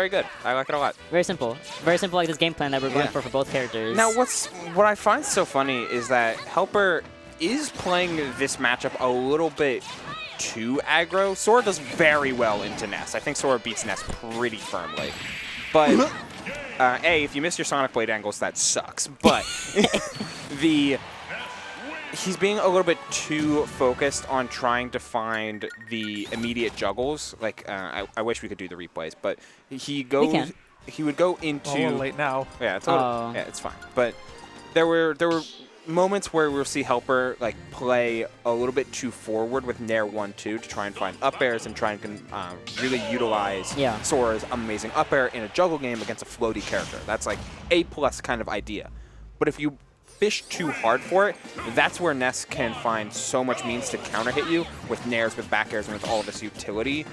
Speaker 2: good. I like it a lot.
Speaker 1: Very simple. Very simple like this game plan that we're going for both characters.
Speaker 2: Now, what I find so funny is that HelpR is playing this matchup a little bit too aggro. Sora does very well into Ness. I think Sora beats Ness pretty firmly. But, A, if you miss your Sonic Blade angles, that sucks. But he's being a little bit too focused on trying to find the immediate juggles. Like, I wish we could do the replays, but he would go into...
Speaker 3: Oh, we're late now.
Speaker 2: Yeah, it's fine. But there were moments where we'll see HelpR like play a little bit too forward with Nair 1-2 to try and find up airs and try and really utilize Sora's amazing up air in a juggle game against a floaty character. That's like A+ kind of idea. But if you fish too hard for it, that's where Ness can find so much means to counter hit you with nairs, with back airs, and with all of this utility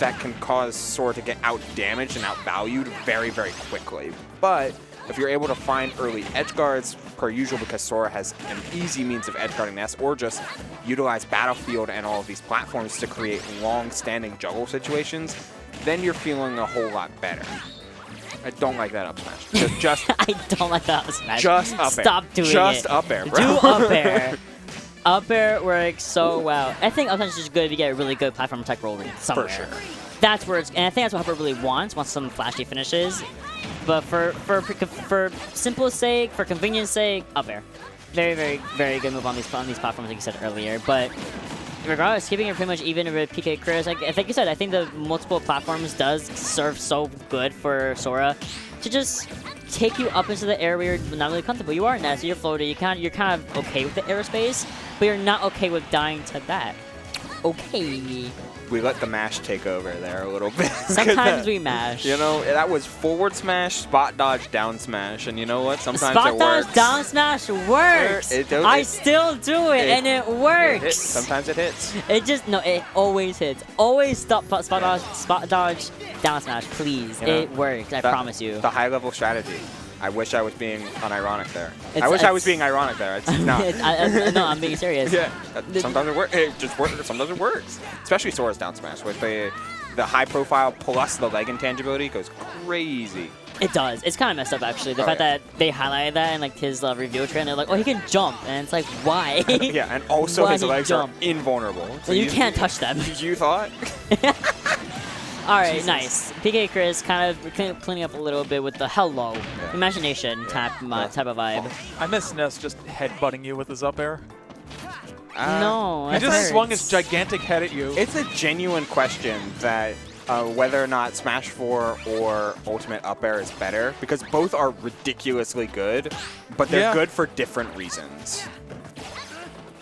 Speaker 2: that can cause Sora to get out damaged and outvalued very, very quickly. But if you're able to find early edge guards, per usual, because Sora has an easy means of edge guarding Ness, or just utilize Battlefield and all of these platforms to create long-standing juggle situations, then you're feeling a whole lot better. I don't like that up smash. Just
Speaker 1: I don't like that up smash.
Speaker 2: Just up air.
Speaker 1: Stop doing it.
Speaker 2: Just up air, bro.
Speaker 1: Do up air. Up air works so well. I think up smash is just good if you get a really good platform tech roll somewhere.
Speaker 2: For sure.
Speaker 1: That's where it's, and I think that's what HelpR really wants some flashy finishes. But for simple sake, for convenience sake, up air. Very, very, very good move on these platforms, like you said earlier. But regardless, keeping it pretty much even with PkChris, like you said, I think the multiple platforms does serve so good for Sora to just take you up into the air where you're not really comfortable. You are Ness, you're floaty, you're kind of okay with the aerospace, but you're not okay with dying to that. Okay.
Speaker 2: We let the mash take over there a little bit.
Speaker 1: Sometimes we mash.
Speaker 2: You know, that was forward smash, spot dodge, down smash, and you know what? Sometimes it works.
Speaker 1: Spot dodge, down smash works. I still do it, and it works.
Speaker 2: Sometimes it hits.
Speaker 1: It always hits. Always spot dodge, down smash, please. You know, it works, I promise you.
Speaker 2: The high-level strategy. I wish I was being unironic there. I wish I was being ironic there. It's not.
Speaker 1: No, I'm being serious.
Speaker 2: Yeah. Sometimes it works. It just works. Sometimes it works. Especially Sora's down smash with the high profile plus the leg intangibility goes crazy.
Speaker 1: It does. It's kind of messed up actually. The fact that they highlighted that in like his review trailer, and they're like, oh, he can jump, and it's like, why?
Speaker 2: Yeah, and also his legs are invulnerable.
Speaker 1: So you can't touch them.
Speaker 2: You thought?
Speaker 1: All right, nice. PkChris kind of cleaning up a little bit with the hello, imagination type of vibe.
Speaker 3: I miss Ness just headbutting you with his up air.
Speaker 1: No,
Speaker 3: he just swung his gigantic head at you.
Speaker 2: It's a genuine question that whether or not Smash 4 or Ultimate Up Air is better, because both are ridiculously good, but they're good for different reasons.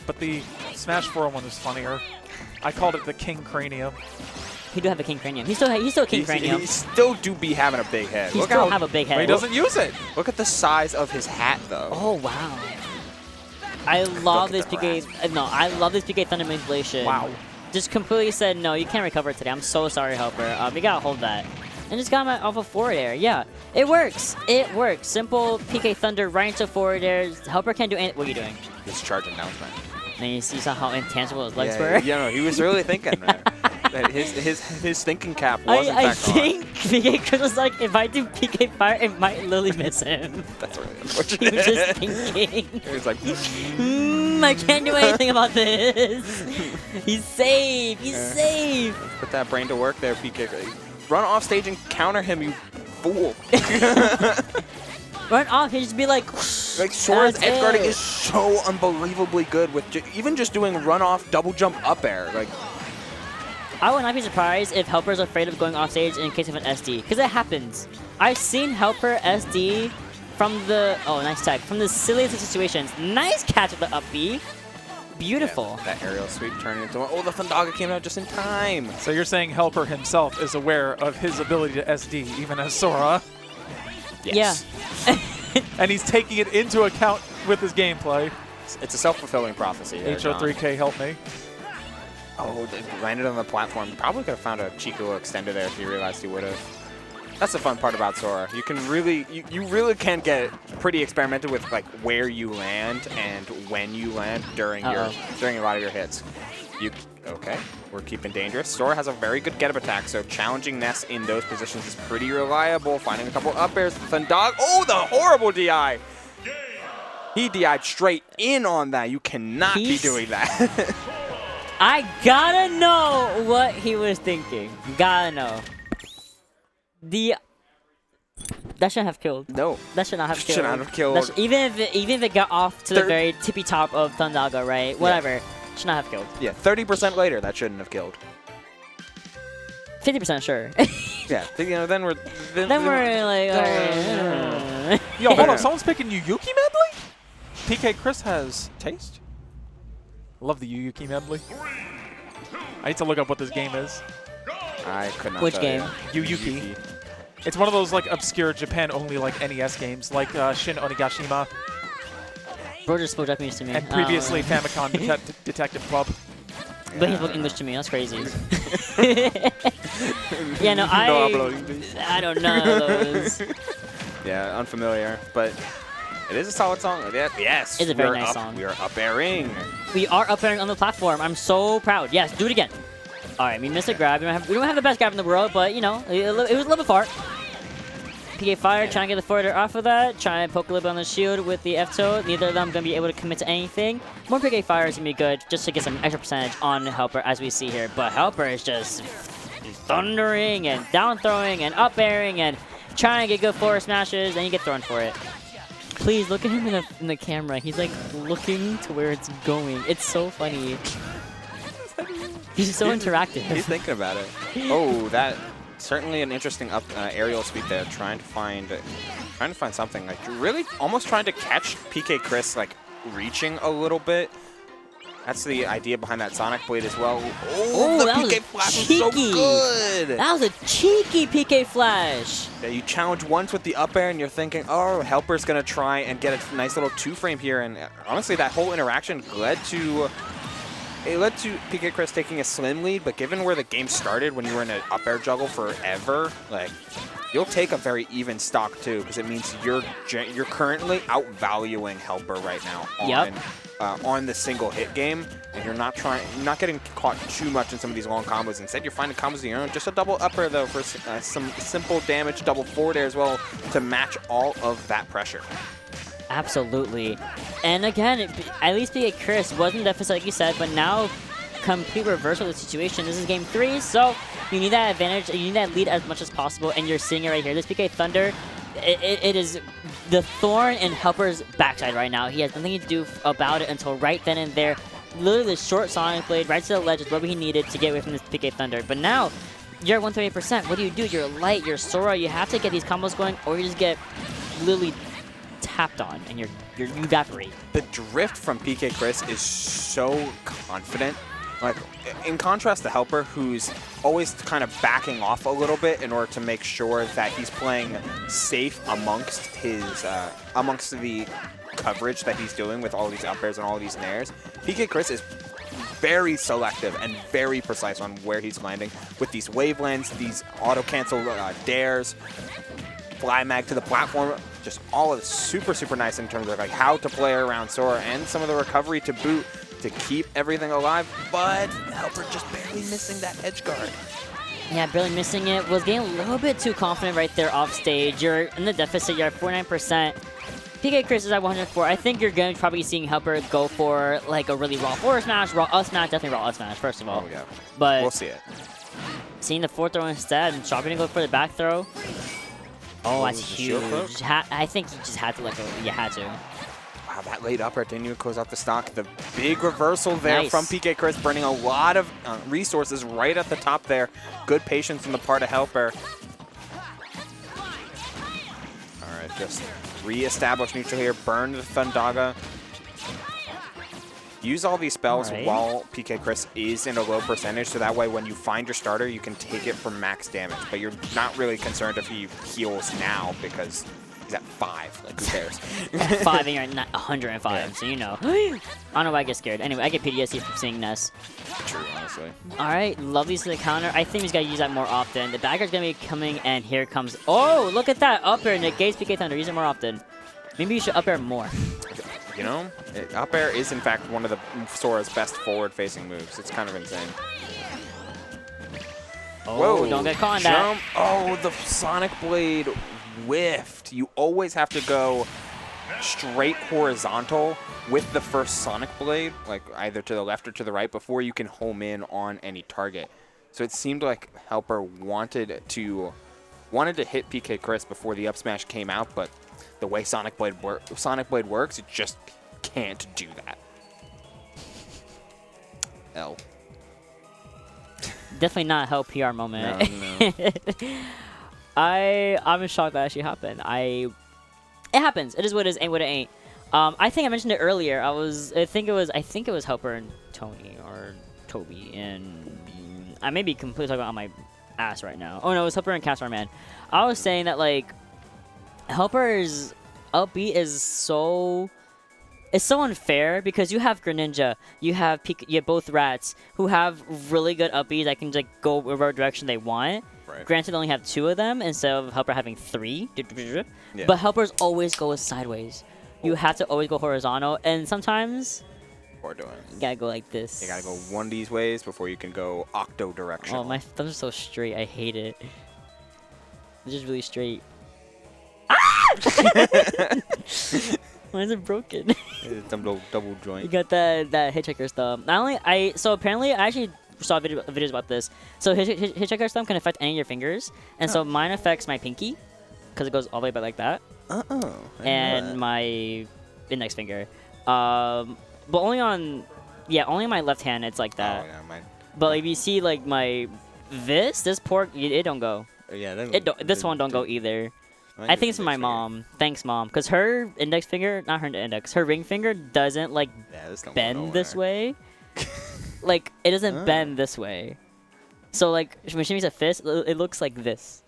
Speaker 3: But the Smash 4 one was funnier. I called it the King Cranium.
Speaker 1: He do have a King Cranium. He's still King Cranium.
Speaker 2: He still do be having a big head.
Speaker 1: He still have a big head.
Speaker 3: But he doesn't use it.
Speaker 2: Look at the size of his hat, though.
Speaker 1: Oh wow! I love this PK. No, I love this PK Thunder manipulation.
Speaker 3: Wow!
Speaker 1: Just completely said no. You can't recover it today. I'm so sorry, HelpR. You gotta hold that. And just got him off of forward air. Yeah, it works. It works. Simple PK Thunder right into forward air. HelpR can't do anything. What are you doing?
Speaker 2: He's charging down smash.
Speaker 1: And you saw how intangible his legs were.
Speaker 2: Yeah, no, he was really thinking there. That his thinking cap was in fact
Speaker 1: I think PkChris was like, if I do PK Fire, it might literally miss him.
Speaker 2: That's really unfortunate.
Speaker 1: He was just thinking.
Speaker 2: He was like,
Speaker 1: I can't do anything about this. He's safe. He's safe.
Speaker 2: Let's put that brain to work there, PK. Run off stage and counter him, you fool.
Speaker 1: Run off, he just be like
Speaker 2: Sora's edge guarding is so unbelievably good with even just doing run off double jump up air. Like,
Speaker 1: I would not be surprised if HelpR is afraid of going off stage in case of an SD, because it happens. I've seen HelpR SD from the nice tech from the silliest of situations. Nice catch with the up B. Beautiful.
Speaker 2: Yeah, that aerial sweep turning into one. Oh, the Thundaga came out just in time.
Speaker 3: So you're saying HelpR himself is aware of his ability to SD, even as Sora?
Speaker 2: Yes.
Speaker 1: Yeah.
Speaker 3: And he's taking it into account with his gameplay.
Speaker 2: It's a self-fulfilling prophecy.
Speaker 3: HO3K, help me.
Speaker 2: Oh, it landed on the platform. Probably could have found a cheeky little extender there if he realized he would have. That's the fun part about Sora. You can really, you really can get pretty experimental with like where you land and when you land during during a lot of your hits. Okay, we're keeping dangerous. Sora has a very good get-up attack, so challenging Ness in those positions is pretty reliable. Finding a couple up airs. Thundog. Oh, the horrible DI. He DI'd straight in on that. You cannot be doing that.
Speaker 1: I gotta know what he was thinking. Gotta know. That shouldn't have killed.
Speaker 2: No.
Speaker 1: That should not have killed.
Speaker 2: Should not have killed.
Speaker 1: Even if it got off to the very tippy top of Thundaga, right? Whatever. Yeah. Should not have killed.
Speaker 2: Yeah, 30% later, that shouldn't have killed.
Speaker 1: 50% sure.
Speaker 2: Yeah, you know, then we're
Speaker 1: like, alright.
Speaker 3: Yo, hold on. Someone's picking Yuyuki medley? PkChris has taste. Love the Yuyuki medley. I need to look up what this game is.
Speaker 2: I could not.
Speaker 1: Which game?
Speaker 3: Yuyuki. It's one of those like obscure Japan-only like NES games, like Shin Onigashima.
Speaker 1: Bro just spoke Japanese to me.
Speaker 3: And previously Famicom Detective Club.
Speaker 1: But he spoke English to me. That's crazy. Yeah, no, I don't know those.
Speaker 2: Yeah, unfamiliar, but it is a solid song. Yes,
Speaker 1: it's a very nice song.
Speaker 2: We are up airing.
Speaker 1: We are up airing on the platform. I'm so proud. Yes, do it again. All right, we missed a grab. We don't have the best grab in the world, but you know, it was a little bit far. PK Fire trying to get the forwarder off of that. Trying to poke a little bit on the shield with the F-toe. Neither of them going to be able to commit to anything. More PK Fire is going to be good just to get some extra percentage on HelpR as we see here. But HelpR is just thundering and down throwing and up airing and trying to get good forward smashes, and you get thrown for it. Please look at him in the camera. He's like looking to where it's going. It's so funny. He's so interactive.
Speaker 2: He's thinking about it. Oh, that certainly an interesting up aerial sweep there. Trying to find something like really almost trying to catch PkChris like reaching a little bit. That's the idea behind that Sonic Blade as well. Oh, the PK Flash was so good.
Speaker 1: That was a cheeky PK Flash.
Speaker 2: Yeah, you challenge once with the up air and you're thinking, oh, HelpR's going to try and get a nice little two-frame here. And honestly, that whole interaction led to PkChris taking a slim lead, but given where the game started when you were in an up air juggle forever, like you'll take a very even stock too, because it means you're currently outvaluing HelpR right now on the single hit game, and you're not getting caught too much in some of these long combos. Instead, you're finding combos of your own. Just a double up air though for some simple damage, double forward air as well to match all of that pressure.
Speaker 1: Absolutely. And again, at least PkChris was in deficit, like you said, but now complete reversal of the situation. This is game 3, so you need that advantage, you need that lead as much as possible, and you're seeing it right here. This PK Thunder, it is the thorn in HelpR's backside right now. He has nothing to do about it until right then and there. Literally the short Sonic Blade right to the ledge is what he needed to get away from this PK Thunder. But now, you're at 138%. What do? You're light, you're Sora, you have to get these combos going, or you just get literally tapped on and you evaporate.
Speaker 2: The drift from PkChris is so confident. Like, in contrast to HelpR, who's always kind of backing off a little bit in order to make sure that he's playing safe amongst his amongst the coverage that he's doing with all these up airs and all these nairs. PkChris is very selective and very precise on where he's landing with these wavelengths, these auto-cancel dares, fly mag to the platform. Just all of it super, super nice in terms of like how to play around Sora and some of the recovery to boot to keep everything alive, but HelpR just barely missing that edge guard.
Speaker 1: Yeah, barely missing it. Was getting a little bit too confident right there off stage. You're in the deficit. You're at 49%. PkChris is at 104. I think you're going to probably seeing HelpR go for like a really raw forward smash, raw up smash, definitely raw up smash, first of all.
Speaker 2: Oh, yeah.
Speaker 1: But
Speaker 2: we'll see it.
Speaker 1: Seeing the forward throw instead and Sharp going to go for the back throw. Oh, that's huge. I think he just had to let go. You had to.
Speaker 2: Wow, that late up air didn't even close out the stock. The big reversal there from PkChris, burning a lot of resources right at the top there. Good patience on the part of HelpR. All right, just re-establish neutral here. Burn the Thundaga. Use all these spells while PkChris is in a low percentage, so that way when you find your starter, you can take it for max damage. But you're not really concerned if he heals now because He's at 5. Like, who cares?
Speaker 1: At 5 and you're at 105,
Speaker 2: Yeah.
Speaker 1: so you know. I don't know why I get scared. Anyway, I get PTSD from seeing Ness.
Speaker 2: True, honestly.
Speaker 1: All right, Lovely's to the counter. I think he's got to use that more often. The bagger's going to be coming, and here comes... Oh, look at that. Up air negates PK Thunder. Use it more often. Maybe you should up air more.
Speaker 2: You know, up air is in fact one of the Sora's best forward-facing moves. It's kind of insane.
Speaker 1: Oh,
Speaker 2: Whoa,
Speaker 1: don't get caught on that.
Speaker 2: Oh, the Sonic Blade whiffed. You always have to go straight horizontal with the first Sonic Blade, like either to the left or to the right, before you can home in on any target. So it seemed like HelpR wanted to hit PkChris before the up smash came out, but the way Sonic Blade works, it just can't do that. L.
Speaker 1: Definitely not a help PR moment.
Speaker 2: No.
Speaker 1: I'm in shock that actually happened. It happens. It is what it is, ain't what it ain't. I think I mentioned it earlier. I think it was HelpR and Tony or Toby, and I may be completely talking about my ass right now. Oh no, it was HelpR and Caststarman. I was saying that like HelpR's up B is so unfair because you have Greninja, you have both rats who have really good up Bs that can like go whatever direction they want.
Speaker 2: Right.
Speaker 1: Granted, they only have 2 of them instead of HelpR having 3.
Speaker 2: Yeah.
Speaker 1: But HelpR's always goes sideways. You have to always go horizontal, and sometimes
Speaker 2: Or doing.
Speaker 1: you gotta go like this.
Speaker 2: You gotta go one of these ways before you can go octo direction.
Speaker 1: Oh, my thumbs are so straight. I hate it. It's just really straight. Ah! Why is it broken?
Speaker 2: Double joint.
Speaker 1: You got that Hitchhiker's thumb. So apparently I actually saw videos about this. So Hitchhiker's thumb can affect any of your fingers, and so mine affects my pinky because it goes all the way back like that, and my index finger. But only on my left hand it's like that.
Speaker 2: Oh, yeah, mine.
Speaker 1: But if you see like this pork, it don't go.
Speaker 2: Yeah,
Speaker 1: This one don't go either. I think it's from my mom. Thanks, Mom. Because her index finger, not her index, her ring finger doesn't, like, bend this way. Like, it doesn't bend this way. So, like, when she makes a fist, it looks like this.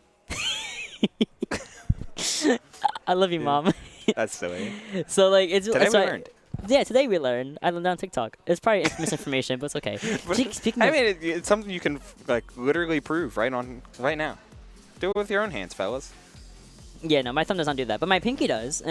Speaker 1: I love you, Mom.
Speaker 2: That's silly.
Speaker 1: So, like, it's...
Speaker 2: Today we learned.
Speaker 1: Yeah, today we learned. I learned on TikTok. It's probably misinformation, but it's okay. Speaking of...
Speaker 2: I mean, it's something you can, like, literally prove right now. Do it with your own hands, fellas.
Speaker 1: Yeah, no, my thumb does not do that, but my pinky does.